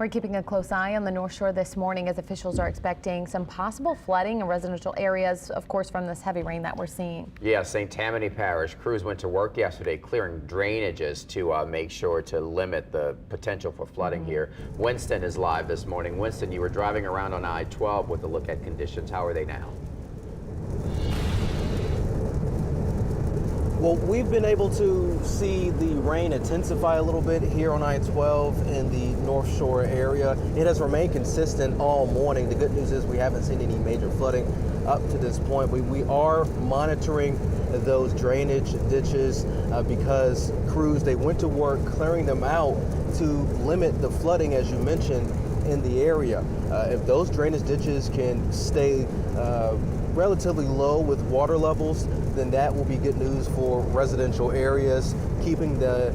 We're keeping a close eye on the North Shore this morning as officials are expecting some possible flooding in residential areas, of course, from this heavy rain that we're seeing. Yeah, St. Tammany Parish crews went to work yesterday clearing drainages to make sure to limit the potential for flooding here. Winston is live this morning. Winston, you were driving around on I-12 with a look at conditions. How are they now? Well, we've been able to see the rain intensify a little bit here on I-12 in the North Shore area. It has remained consistent all morning. The good news is we haven't seen any major flooding up to this point. We are monitoring those drainage ditches because crews, they went to work clearing them out to limit the flooding, as you mentioned, in the area. If those drainage ditches can stay relatively low with water levels, then that will be good news for residential areas, keeping the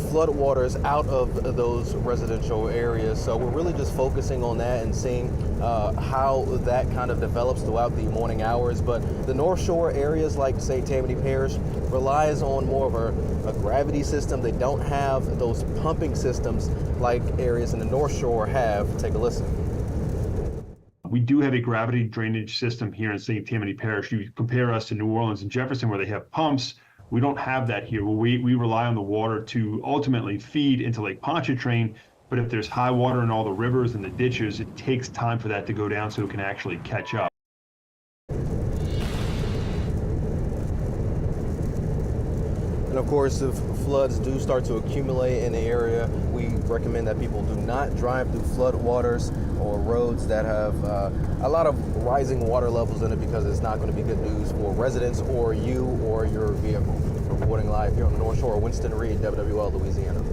flood waters out of those residential areas. So we're really just focusing on that and seeing how that kind of develops throughout the morning hours. But the North Shore areas like St. Tammany Parish relies on more of a gravity system. They don't have those pumping systems like areas in the North Shore have. Take a listen. We do have a gravity drainage system here in St. Tammany Parish. You compare us to New Orleans and Jefferson where they have pumps. We don't have that here. We rely on the water to ultimately feed into Lake Pontchartrain, but if there's high water in all the rivers and the ditches, it takes time for that to go down so it can actually catch up. And of course, if floods do start to accumulate in the area, we recommend that people do not drive through flood waters or roads that have a lot of rising water levels in it, because it's not going to be good news for residents or you or your vehicle. Reporting live here on the North Shore, Winston Reed, WWL Louisiana.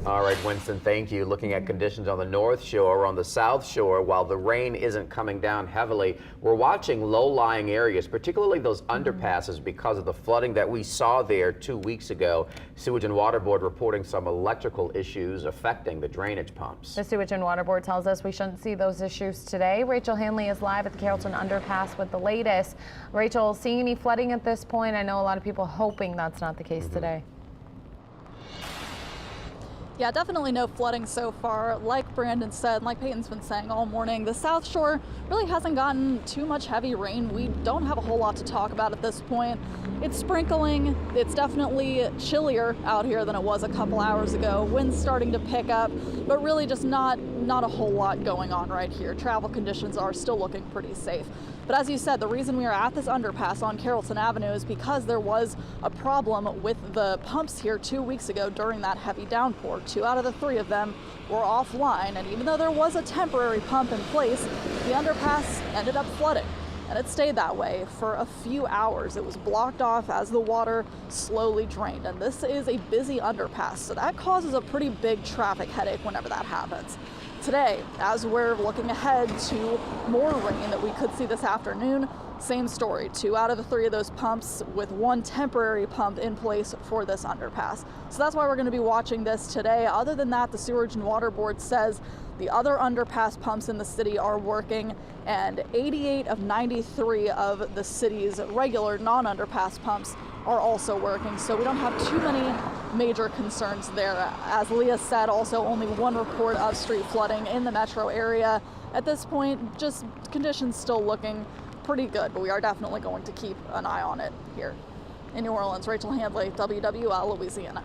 All right, Winston, thank you. Looking at conditions on the North Shore, on the South Shore, while the rain isn't coming down heavily, we're watching low-lying areas, particularly those underpasses, because of the flooding that we saw there 2 weeks ago. Sewage and Water Board reporting some electrical issues affecting the drainage pumps. The Sewage and Water Board tells us we shouldn't see those issues today. Rachel Hanley is live at the Carrollton Underpass with the latest. Rachel, seeing any flooding at this point? I know a lot of people hoping that's not the case today. Yeah, definitely no flooding so far. Like Brandon said, like Peyton's been saying all morning, the South Shore really hasn't gotten too much heavy rain. We don't have a whole lot to talk about at this point. It's sprinkling. It's definitely chillier out here than it was a couple hours ago. Wind's starting to pick up, but really just not a whole lot going on right here. Travel conditions are still looking pretty safe. But as you said, the reason we are at this underpass on Carrollton Avenue is because there was a problem with the pumps here 2 weeks ago during that heavy downpour. 2 out of the 3 of them were offline, and even though there was a temporary pump in place, the underpass ended up flooding. And it stayed that way for a few hours. It was blocked off as the water slowly drained. And this is a busy underpass, so that causes a pretty big traffic headache whenever that happens. Today, as we're looking ahead to more rain that we could see this afternoon, same story. 2 out of the 3 of those pumps with 1 temporary pump in place for this underpass. So that's why we're going to be watching this today. Other than that, the Sewage and Water Board says the other underpass pumps in the city are working, and 88 of 93 of the city's regular non-underpass pumps are also working. So we don't have too many major concerns there. As Leah said, also only 1 report of street flooding in the metro area. At this point, just conditions still looking pretty good, but we are definitely going to keep an eye on it here. In New Orleans, Rachel Hanley, WWL Louisiana.